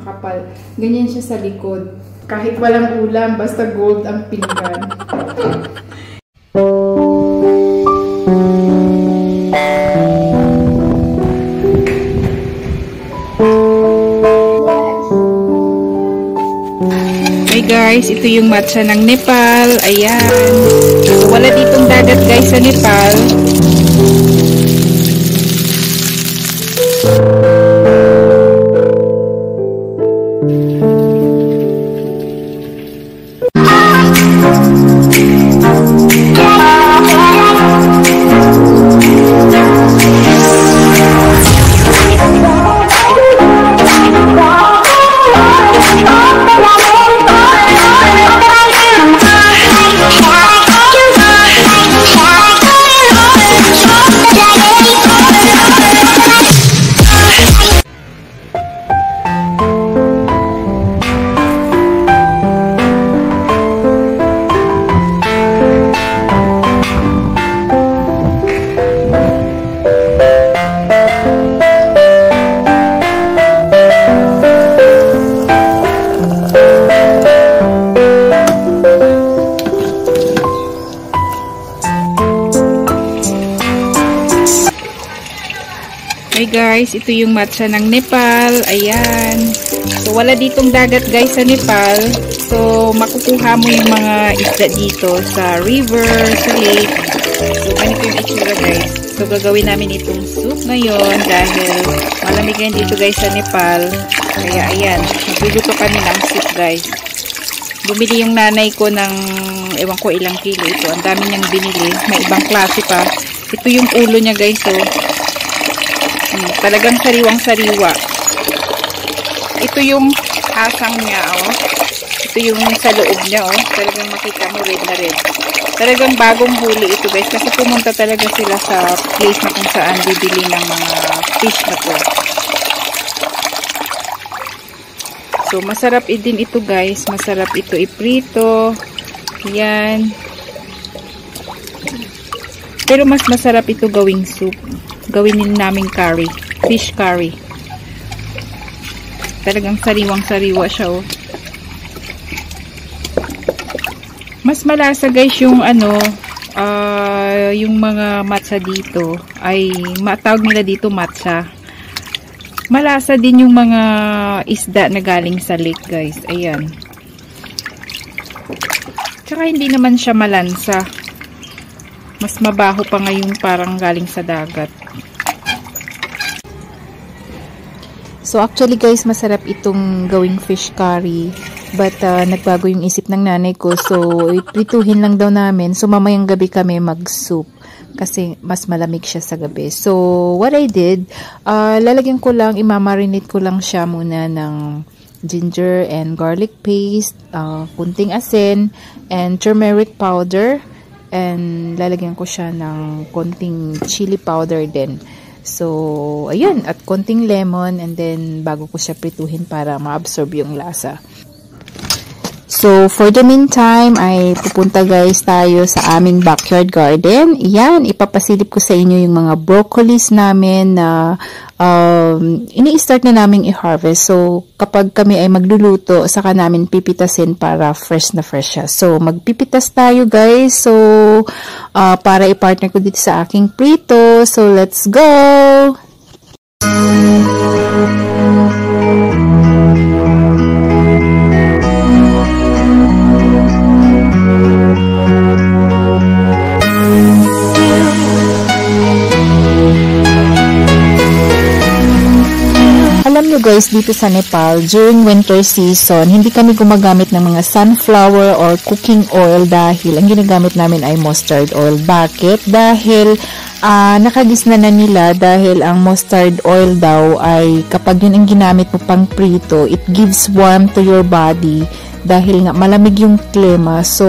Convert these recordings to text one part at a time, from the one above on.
makapal. Ganyan siya sa likod. Kahit walang ulam, basta gold ang pinggan. Hey guys, ito yung matcha ng Nepal. Ayan. So, wala ditong dagat guys sa Nepal. Hey guys, ito yung matcha ng Nepal. Ayan. So, wala ditong dagat guys sa Nepal. So, makukuha mo yung mga isda dito sa river, sa lake. So, ganito yung itsura guys. So, gagawin namin itong soup ngayon dahil malamig yan dito guys sa Nepal. Kaya ayan, magluluto kami ng soup guys. Bumili yung nanay ko ng ewan ko ilang kilo ito. Ang dami niyang binili. May ibang klase pa. Ito yung ulo niya guys. So, talagang sariwang-sariwa. Ito yung asang niya, oh. Ito yung sa loob niya, oh. Talagang makita mo red na red. Talagang bagong huli ito, guys. Kasi pumunta talaga sila sa place na kung saan bibili ng mga fish na to. So, masarap din ito, guys. Masarap ito iprito. Yan. Pero mas masarap ito gawing soup. Gawin din namin curry. Fish curry. Talagang sariwang-sariwa siya, oh. Mas malasa, guys, yung yung mga matcha dito. Ay, matawag nila dito matcha. Malasa din yung mga isda na galing sa lake, guys. Ayan. Tsaka hindi naman siya malansa. Mas mabaho pa ngayong parang galing sa dagat. So actually guys, masarap itong gawing fish curry. But nagbago yung isip ng nanay ko. So iprituhin lang daw namin. So mamayang gabi kami mag-soup. Kasi mas malamig siya sa gabi. So what I did, lalagyan ko lang, imamarinate ko lang siya muna ng ginger and garlic paste, kunting asin, and turmeric powder. And lalagyan ko siya ng konting chili powder din. So, ayun. At konting lemon. And then, bago ko siya prituhin para ma-absorb yung lasa. So, for the meantime, ay pupunta guys tayo sa aming backyard garden. Yan, ipapasilip ko sa inyo yung mga broccolis namin na ini-start na namin i-harvest. So, kapag kami ay magluluto, saka namin pipitasin para fresh na fresh siya. So, magpipitas tayo guys. So, para i-partner ko dito sa aking prito. So, let's go! Alam nyo guys, dito sa Nepal, during winter season, hindi kami gumagamit ng mga sunflower or cooking oil dahil ang ginagamit namin ay mustard oil. Bakit? Dahil nakagisna na nila dahil ang mustard oil daw ay kapag yun ang ginamit mo pang prito, it gives warmth to your body. Dahil nga malamig yung klima, so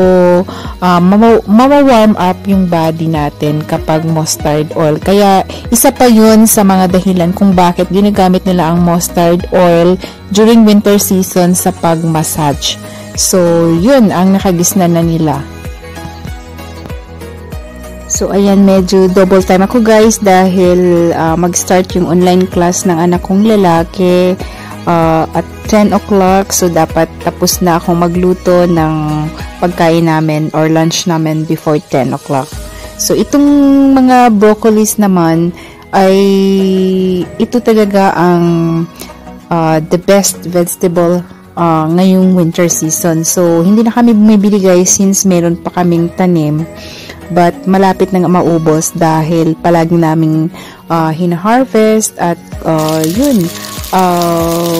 mawa-warm up yung body natin kapag mustard oil. Kaya isa pa yun sa mga dahilan kung bakit ginagamit nila ang mustard oil during winter season sa pag-massage. So yun ang nakagisna na nila. So ayan, medyo double time ako guys dahil mag-start yung online class ng anak kong lalaki. At 10 o'clock. So, dapat tapos na akong magluto ng pagkain namin or lunch namin before 10 o'clock. So, itong mga broccolis naman ay ito talaga ang the best vegetable ngayong winter season. So, hindi na kami bumibili guys since meron pa kaming tanim. But, malapit na maubos dahil palagi naming hina-harvest at yun,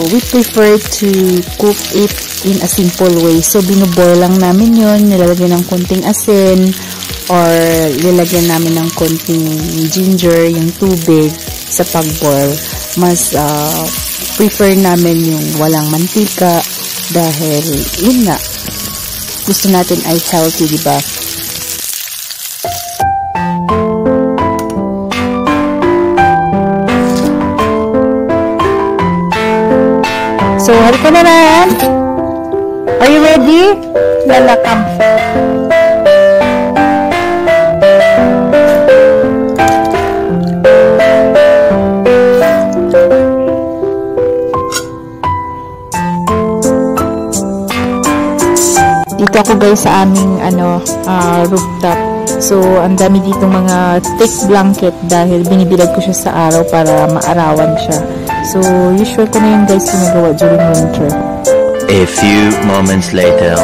we prefer to cook it in a simple way. So, binuboil lang namin yun, nilalagyan ng konting asin or nilalagyan namin ng konting ginger, yung tubig sa pag-boil. Mas prefer namin yung walang mantika dahil yun nga, gusto natin ay healthy, diba? So, halika na Ryan. Are you ready? Lalakam. Dito ako guys sa aming rooftop. So, ang dami ditong mga thick blanket dahil binibilad ko siya sa araw para maarawan siya. So, usual ko na yung guys ginagawa during winter. A few moments later.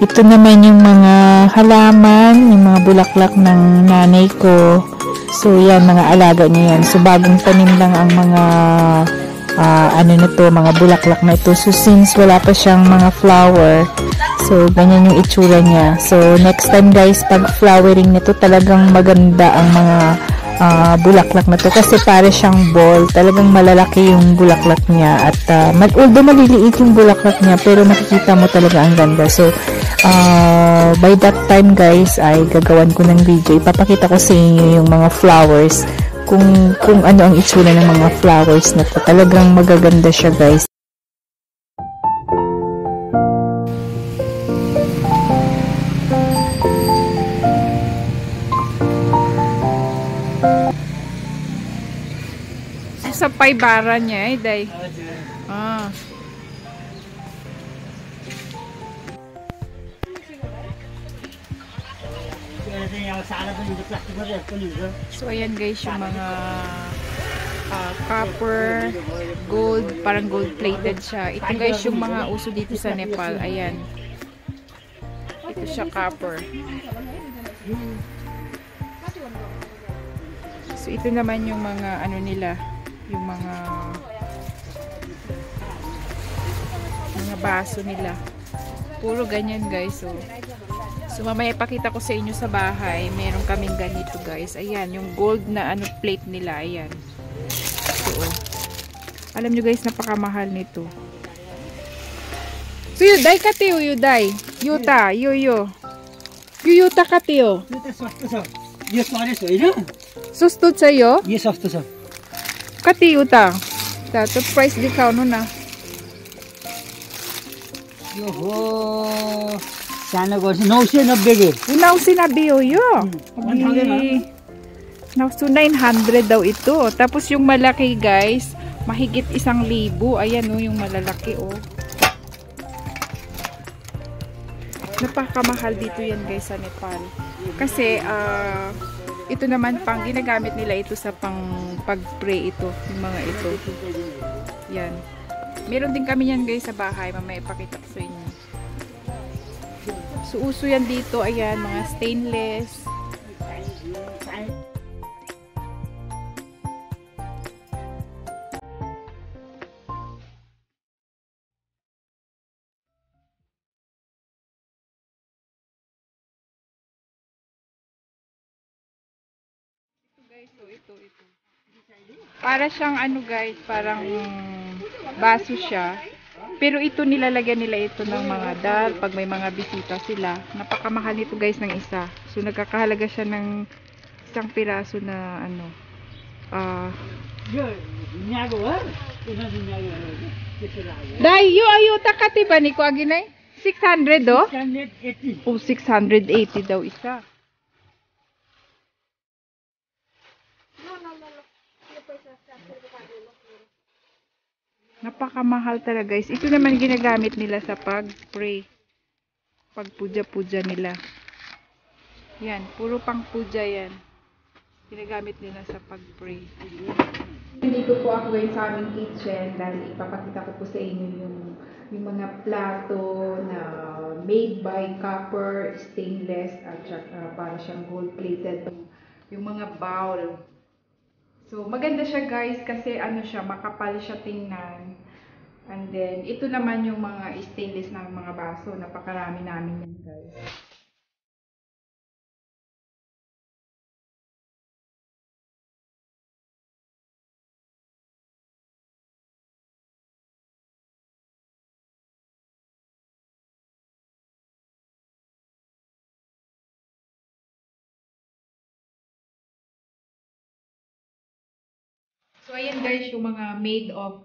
Ito naman yung mga halaman, yung mga bulaklak ng nanay ko. So, yan, mga alaga niya yan. So, bagong tanim lang ang mga mga bulaklak na ito. So, since wala pa siyang mga flower, so, ganyan yung itsura niya. So, next time guys, pag flowering nito, talagang maganda ang mga bulaklak na to. Kasi para siyang ball. Talagang malalaki yung bulaklak niya. At, although maliliit yung bulaklak niya, pero makikita mo talaga ang ganda. So, by that time guys, ay gagawan ko ng video. Ipapakita ko sa inyo yung mga flowers. Kung ano ang itsura ng mga flowers na to. Talagang magaganda siya guys. Sa paybara niya eh, day. So, ayan guys, yung mga copper, gold, parang gold-plated siya. Ito guys, yung mga uso dito sa Nepal. Ayan. Ito siya, copper. So, ito naman yung mga, nila, yung mga baso nila. Puro ganyan guys. So mamaya ipakita ko sa inyo sa bahay. Meron kaming ganito guys. Ayan, yung gold na plate nila. Ayan. So, alam nyo guys, napakamahal nito. So, yuday katiyo, yuday. Yuta, yuyo. Yuyuta katiyo. Sustud sa'yo? Yes, of course. Katiyo ta. Tato price di ka na. Yoho. Sana ko 990 ge. 990 yo. 900 daw ito. Tapos yung malaki guys, mahigit 1,000. Ayan yung malalaki Napakamahal dito yan guys sa Nepal. Kasi ito naman pang ginagamit nila ito sa pag-pray ito, yung mga ito. Yan. Meron din kami yan guys sa bahay, mamaya ipakita ko sa inyo. So uso yan dito, ayan, mga stainless. Guys, so ito. Para siyang guys, parang baso siya. Pero ito nilalagyan nila ito ng mga dal pag may mga bisita sila. Napakamahal nito guys ng isa. So nagkakahalaga siya ng isang piraso na Dai, ayo takati ba ni ko aginay? 600 do? 680. Oh, 680 daw isa. Napakamahal talaga guys. Ito naman ginagamit nila sa pag-pray. Pag-puja-puja nila. Yan, puro pang puja yan. Ginagamit nila sa pag-pray. Dito po ako ngayon sa aming kitchen dahil ipapakita ko po sa inyo yung mga plato na made by copper, stainless, at para siyang gold-plated. Yung mga bowl. So, maganda siya guys kasi ano siya, makapal siya tingnan. And then, ito naman yung mga stainless na mga baso. Napakarami namin yan guys. So, ayan guys, yung mga made of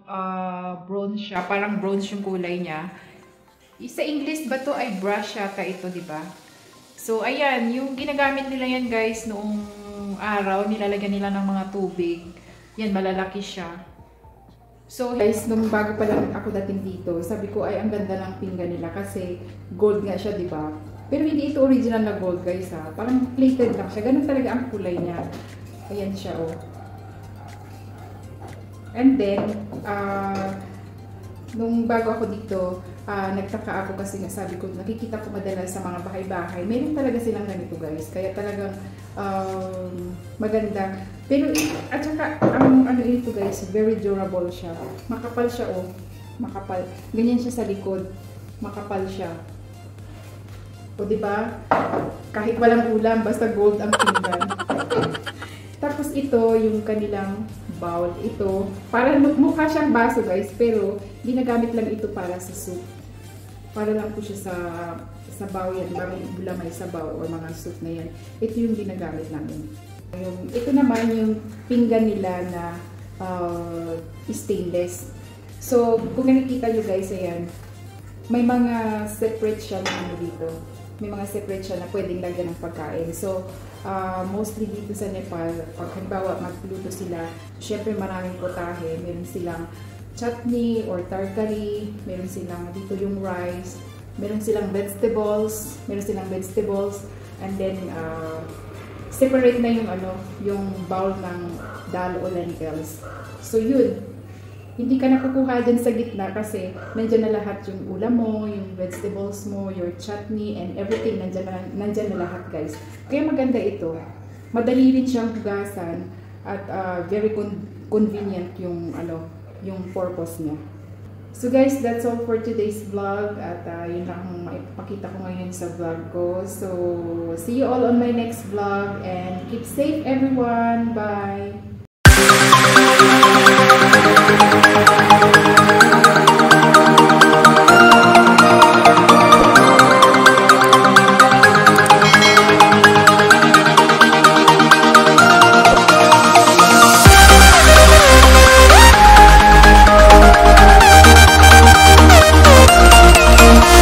bronze siya. Parang bronze yung kulay niya. Sa English ba to ay brush yata ito, di ba? So, ayan, yung ginagamit nila yan guys noong araw, nilalagyan nila ng mga tubig. Yan, malalaki siya. So, guys, nung bago pa lang ako dating dito, sabi ko ay ang ganda ng pinggan nila kasi gold nga siya, di ba? Pero hindi ito original na gold guys ha. Parang plated lang siya. Ganun talaga ang kulay niya. Ayan siya oh. And then, nung bago ako dito, nagtaka ako kasi nasabi ko, nakikita ko madalas sa mga bahay-bahay. Meron talaga silang ganito guys. Kaya talagang maganda. Pero, at saka, ang ano ito guys, very durable siya. Makapal siya oh. Makapal. Ganyan siya sa likod. Makapal siya. O diba? Kahit walang ulam, basta gold ang pinggan. Tapos ito, yung kanilang bowl. Ito, parang mukha siyang baso guys, pero ginagamit lang ito para sa soup. Para lang po siya sa bowl yan, bagong bulamay sa bowl o mga soup na yan. Ito yung ginagamit namin. Ito naman yung pinggan nila na stainless. So, kung nakikita nyo guys, ayan, may mga separate siya na ano dito. May mga separate siya na pwedeng lagyan ng pagkain. So, mostly dito sa Nepal, pag halimbawa magluto sila, syempre maraming potahe. Meron silang chutney or tarkari, meron silang dito yung rice, meron silang vegetables, and then separate na yung yung bowl ng dal o lentils. So yun, hindi ka nakukuha dyan sa gitna kasi nandyan na lahat yung ulam mo, yung vegetables mo, your chutney, and everything nandyan na lahat guys. Kaya maganda ito. Madali rin siyang hugasan at very convenient yung yung purpose niya. So guys, that's all for today's vlog at yun lang ang maipakita ko ngayon sa vlog ko. So see you all on my next vlog and keep safe everyone. Bye!